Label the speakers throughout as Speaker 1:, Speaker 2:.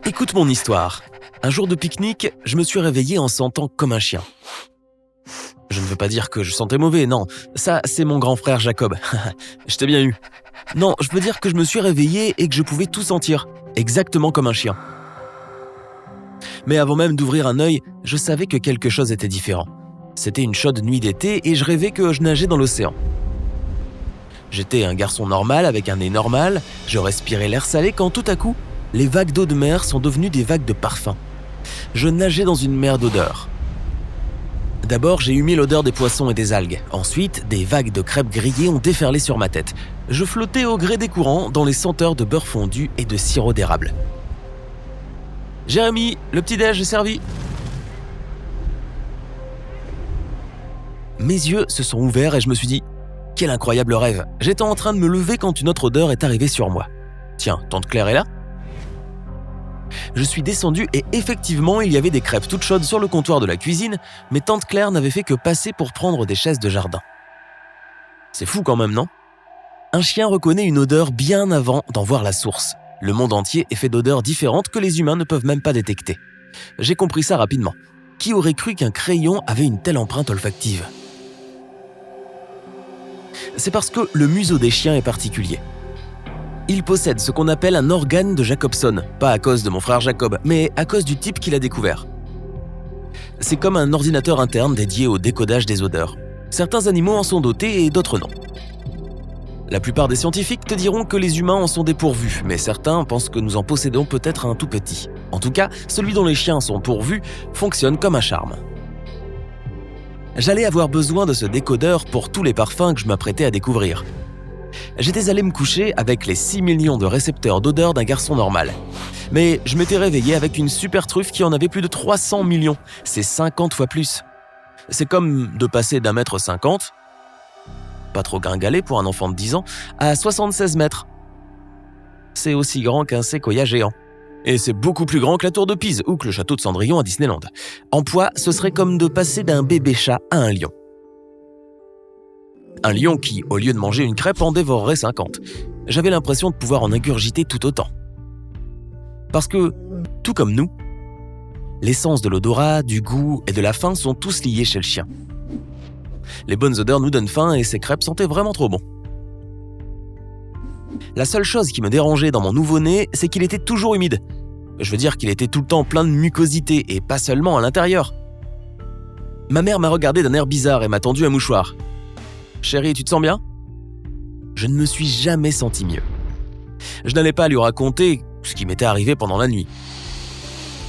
Speaker 1: Écoute mon histoire. Un jour de pique-nique, je me suis réveillé en sentant comme un chien. Je ne veux pas dire que je sentais mauvais, non. Ça, c'est mon grand frère Jacob. Je t'ai bien eu. Non, je veux dire que je me suis réveillé et que je pouvais tout sentir, exactement comme un chien. Mais avant même d'ouvrir un œil, je savais que quelque chose était différent. C'était une chaude nuit d'été et je rêvais que je nageais dans l'océan. J'étais un garçon normal avec un nez normal, je respirais l'air salé quand tout à coup, les vagues d'eau de mer sont devenues des vagues de parfum. Je nageais dans une mer d'odeurs. D'abord, j'ai humé l'odeur des poissons et des algues. Ensuite, des vagues de crêpes grillées ont déferlé sur ma tête. Je flottais au gré des courants dans les senteurs de beurre fondu et de sirop d'érable. « Jérémy, le petit-déj est servi !» Mes yeux se sont ouverts et je me suis dit « Quel incroyable rêve !» J'étais en train de me lever quand une autre odeur est arrivée sur moi. « Tiens, tante Claire est là ?» Je suis descendu et effectivement, il y avait des crêpes toutes chaudes sur le comptoir de la cuisine, mais tante Claire n'avait fait que passer pour prendre des chaises de jardin. C'est fou quand même, non ? Un chien reconnaît une odeur bien avant d'en voir la source. Le monde entier est fait d'odeurs différentes que les humains ne peuvent même pas détecter. J'ai compris ça rapidement. Qui aurait cru qu'un crayon avait une telle empreinte olfactive ? C'est parce que le museau des chiens est particulier. Il possède ce qu'on appelle un organe de Jacobson, pas à cause de mon frère Jacob, mais à cause du type qu'il a découvert. C'est comme un ordinateur interne dédié au décodage des odeurs. Certains animaux en sont dotés et d'autres non. La plupart des scientifiques te diront que les humains en sont dépourvus, mais certains pensent que nous en possédons peut-être un tout petit. En tout cas, celui dont les chiens sont pourvus fonctionne comme un charme. J'allais avoir besoin de ce décodeur pour tous les parfums que je m'apprêtais à découvrir. J'étais allé me coucher avec les 6 millions de récepteurs d'odeur d'un garçon normal. Mais je m'étais réveillé avec une super truffe qui en avait plus de 300 millions. C'est 50 fois plus. C'est comme de passer d'1,50 m, pas trop gringalé pour un enfant de 10 ans, à 76 mètres. C'est aussi grand qu'un séquoia géant. Et c'est beaucoup plus grand que la tour de Pise ou que le château de Cendrillon à Disneyland. En poids, ce serait comme de passer d'un bébé chat à un lion. Un lion qui, au lieu de manger une crêpe, en dévorerait 50. J'avais l'impression de pouvoir en ingurgiter tout autant. Parce que, tout comme nous, l'essence de l'odorat, du goût et de la faim sont tous liés chez le chien. Les bonnes odeurs nous donnent faim et ces crêpes sentaient vraiment trop bon. La seule chose qui me dérangeait dans mon nouveau-né, c'est qu'il était toujours humide. Je veux dire qu'il était tout le temps plein de mucosité et pas seulement à l'intérieur. Ma mère m'a regardé d'un air bizarre et m'a tendu un mouchoir. « Chérie, tu te sens bien ?» Je ne me suis jamais senti mieux. Je n'allais pas lui raconter ce qui m'était arrivé pendant la nuit.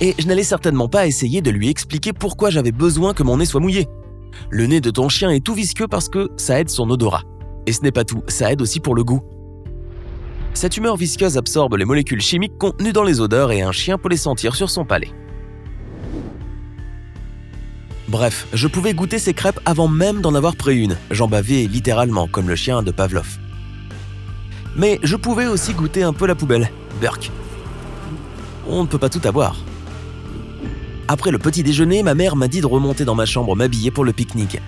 Speaker 1: Et je n'allais certainement pas essayer de lui expliquer pourquoi j'avais besoin que mon nez soit mouillé. Le nez de ton chien est tout visqueux parce que ça aide son odorat. Et ce n'est pas tout, ça aide aussi pour le goût. Cette humeur visqueuse absorbe les molécules chimiques contenues dans les odeurs et un chien peut les sentir sur son palais. Bref, je pouvais goûter ces crêpes avant même d'en avoir pris une. J'en bavais littéralement, comme le chien de Pavlov. Mais je pouvais aussi goûter un peu la poubelle. Berk. On ne peut pas tout avoir. Après le petit déjeuner, ma mère m'a dit de remonter dans ma chambre m'habiller pour le pique-nique.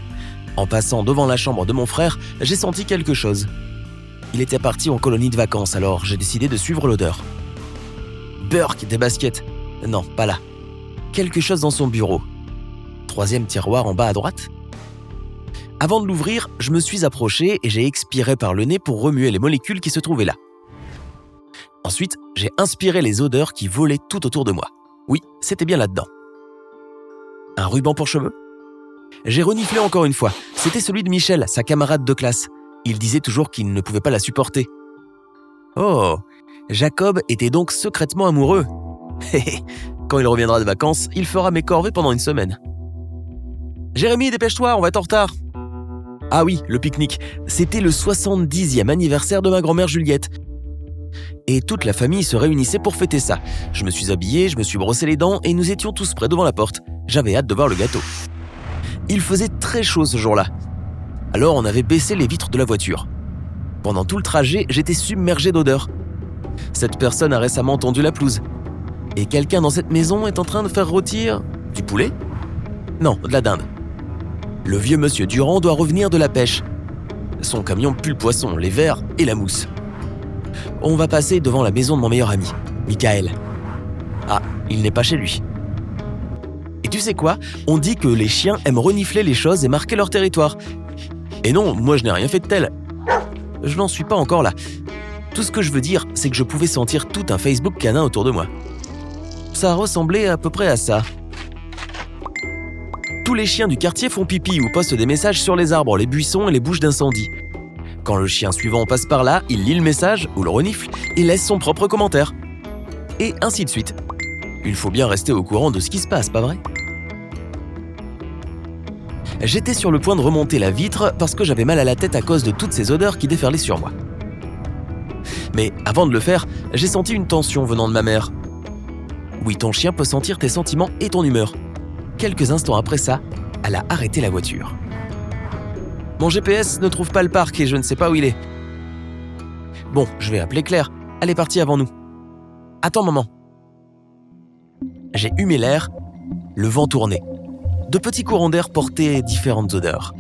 Speaker 1: En passant devant la chambre de mon frère, j'ai senti quelque chose. Il était parti en colonie de vacances, alors j'ai décidé de suivre l'odeur. Berk, des baskets. Non, pas là. Quelque chose dans son bureau. 3e tiroir en bas à droite. Avant de l'ouvrir, je me suis approché et j'ai expiré par le nez pour remuer les molécules qui se trouvaient là. Ensuite, j'ai inspiré les odeurs qui volaient tout autour de moi. Oui, c'était bien là-dedans. Un ruban pour cheveux ? J'ai reniflé encore une fois. C'était celui de Michel, sa camarade de classe. Il disait toujours qu'il ne pouvait pas la supporter. Oh, Jacob était donc secrètement amoureux. Quand il reviendra de vacances, il fera mes corvées pendant une semaine. Jérémy, dépêche-toi, on va être en retard. Ah oui, le pique-nique. C'était le 70e anniversaire de ma grand-mère Juliette. Et toute la famille se réunissait pour fêter ça. Je me suis habillé, je me suis brossé les dents et nous étions tous près devant la porte. J'avais hâte de voir le gâteau. Il faisait très chaud ce jour-là. Alors on avait baissé les vitres de la voiture. Pendant tout le trajet, j'étais submergé d'odeurs. Cette personne a récemment tondu la pelouse. Et quelqu'un dans cette maison est en train de faire rôtir du poulet ? Non, de la dinde. Le vieux monsieur Durand doit revenir de la pêche. Son camion pue le poisson, les vers et la mousse. On va passer devant la maison de mon meilleur ami, Michael. Ah, il n'est pas chez lui. Et tu sais quoi? On dit que les chiens aiment renifler les choses et marquer leur territoire. Et non, moi je n'ai rien fait de tel. Je n'en suis pas encore là. Tout ce que je veux dire, c'est que je pouvais sentir tout un Facebook canin autour de moi. Ça ressemblait à peu près à ça. Tous les chiens du quartier font pipi ou postent des messages sur les arbres, les buissons et les bouches d'incendie. Quand le chien suivant passe par là, il lit le message ou le renifle et laisse son propre commentaire. Et ainsi de suite. Il faut bien rester au courant de ce qui se passe, pas vrai? J'étais sur le point de remonter la vitre parce que j'avais mal à la tête à cause de toutes ces odeurs qui déferlaient sur moi. Mais avant de le faire, j'ai senti une tension venant de ma mère. Oui, ton chien peut sentir tes sentiments et ton humeur. Quelques instants après ça, elle a arrêté la voiture. Mon GPS ne trouve pas le parc et je ne sais pas où il est. Bon, je vais appeler Claire. Elle est partie avant nous. Attends, maman. J'ai humé l'air, le vent tournait. De petits courants d'air portaient différentes odeurs.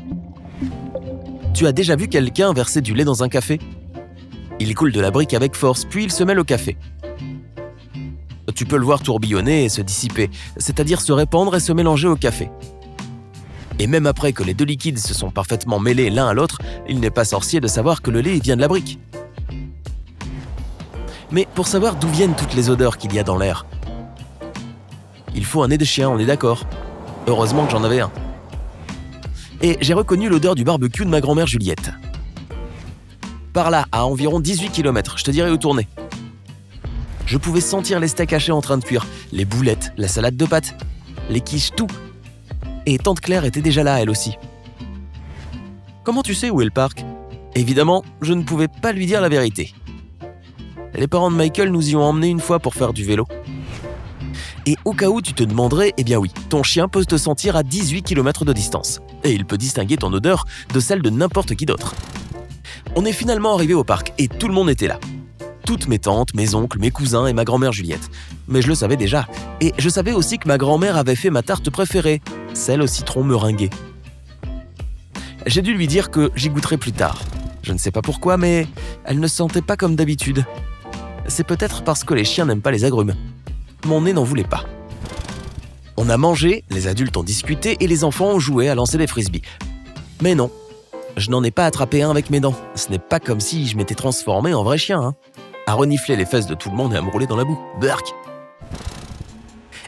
Speaker 1: Tu as déjà vu quelqu'un verser du lait dans un café? Il coule de la brique avec force, puis il se mêle au café. Tu peux le voir tourbillonner et se dissiper, c'est-à-dire se répandre et se mélanger au café. Et même après que les deux liquides se sont parfaitement mêlés l'un à l'autre, il n'est pas sorcier de savoir que le lait vient de la brique. Mais pour savoir d'où viennent toutes les odeurs qu'il y a dans l'air, il faut un nez de chien, on est d'accord. Heureusement que j'en avais un. Et j'ai reconnu l'odeur du barbecue de ma grand-mère Juliette. Par là, à environ 18 km, je te dirais où tourner. Je pouvais sentir les steaks hachés en train de cuire, les boulettes, la salade de pâtes, les quiches, tout. Et tante Claire était déjà là, elle aussi. Comment tu sais où est le parc? Évidemment, je ne pouvais pas lui dire la vérité. Les parents de Michael nous y ont emmenés une fois pour faire du vélo. Et au cas où tu te demanderais, eh bien oui, ton chien peut te sentir à 18 km de distance. Et il peut distinguer ton odeur de celle de n'importe qui d'autre. On est finalement arrivé au parc et tout le monde était là. Toutes mes tantes, mes oncles, mes cousins et ma grand-mère Juliette. Mais je le savais déjà. Et je savais aussi que ma grand-mère avait fait ma tarte préférée, celle au citron meringué. J'ai dû lui dire que j'y goûterais plus tard. Je ne sais pas pourquoi, mais elle ne sentait pas comme d'habitude. C'est peut-être parce que les chiens n'aiment pas les agrumes. Mon nez n'en voulait pas. On a mangé, les adultes ont discuté et les enfants ont joué à lancer des frisbees. Mais non, je n'en ai pas attrapé un avec mes dents. Ce n'est pas comme si je m'étais transformé en vrai chien, hein. À renifler les fesses de tout le monde et à me rouler dans la boue. Burk.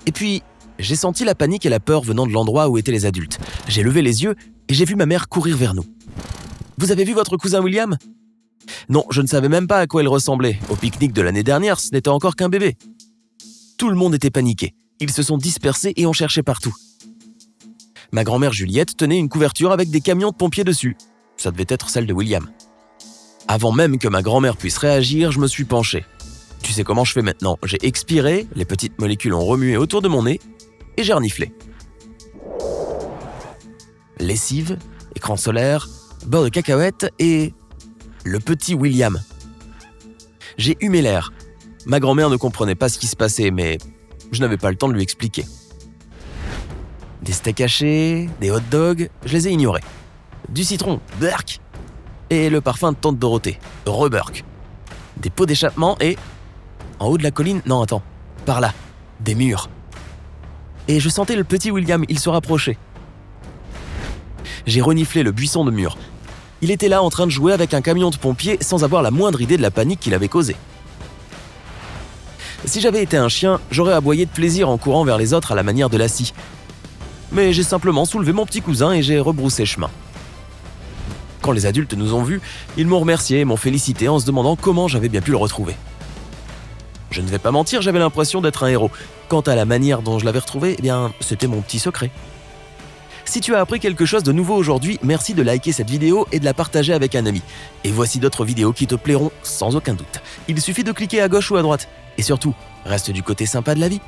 Speaker 1: Et puis, j'ai senti la panique et la peur venant de l'endroit où étaient les adultes. J'ai levé les yeux et j'ai vu ma mère courir vers nous. « Vous avez vu votre cousin William ?» Non, je ne savais même pas à quoi il ressemblait. Au pique-nique de l'année dernière, ce n'était encore qu'un bébé. Tout le monde était paniqué. Ils se sont dispersés et ont cherché partout. Ma grand-mère Juliette tenait une couverture avec des camions de pompiers dessus. Ça devait être celle de William. Avant même que ma grand-mère puisse réagir, je me suis penché. Tu sais comment je fais maintenant. J'ai expiré, les petites molécules ont remué autour de mon nez et j'ai reniflé. Lessive, écran solaire, beurre de cacahuète et le petit William. J'ai humé l'air. Ma grand-mère ne comprenait pas ce qui se passait, mais je n'avais pas le temps de lui expliquer. Des steaks hachés, des hot dogs, je les ai ignorés. Du citron, burk. Et le parfum de tante Dorothée, reburk. Des pots d'échappement et... En haut de la colline, non attends, par là, des murs. Et je sentais le petit William, il se rapprochait. J'ai reniflé le buisson de murs. Il était là en train de jouer avec un camion de pompiers sans avoir la moindre idée de la panique qu'il avait causée. Si j'avais été un chien, j'aurais aboyé de plaisir en courant vers les autres à la manière de Lassie. Mais j'ai simplement soulevé mon petit cousin et j'ai rebroussé chemin. Quand les adultes nous ont vus, ils m'ont remercié et m'ont félicité en se demandant comment j'avais bien pu le retrouver. Je ne vais pas mentir, j'avais l'impression d'être un héros. Quant à la manière dont je l'avais retrouvé, eh bien, c'était mon petit secret. Si tu as appris quelque chose de nouveau aujourd'hui, merci de liker cette vidéo et de la partager avec un ami. Et voici d'autres vidéos qui te plairont sans aucun doute. Il suffit de cliquer à gauche ou à droite. Et surtout, reste du côté sympa de la vie.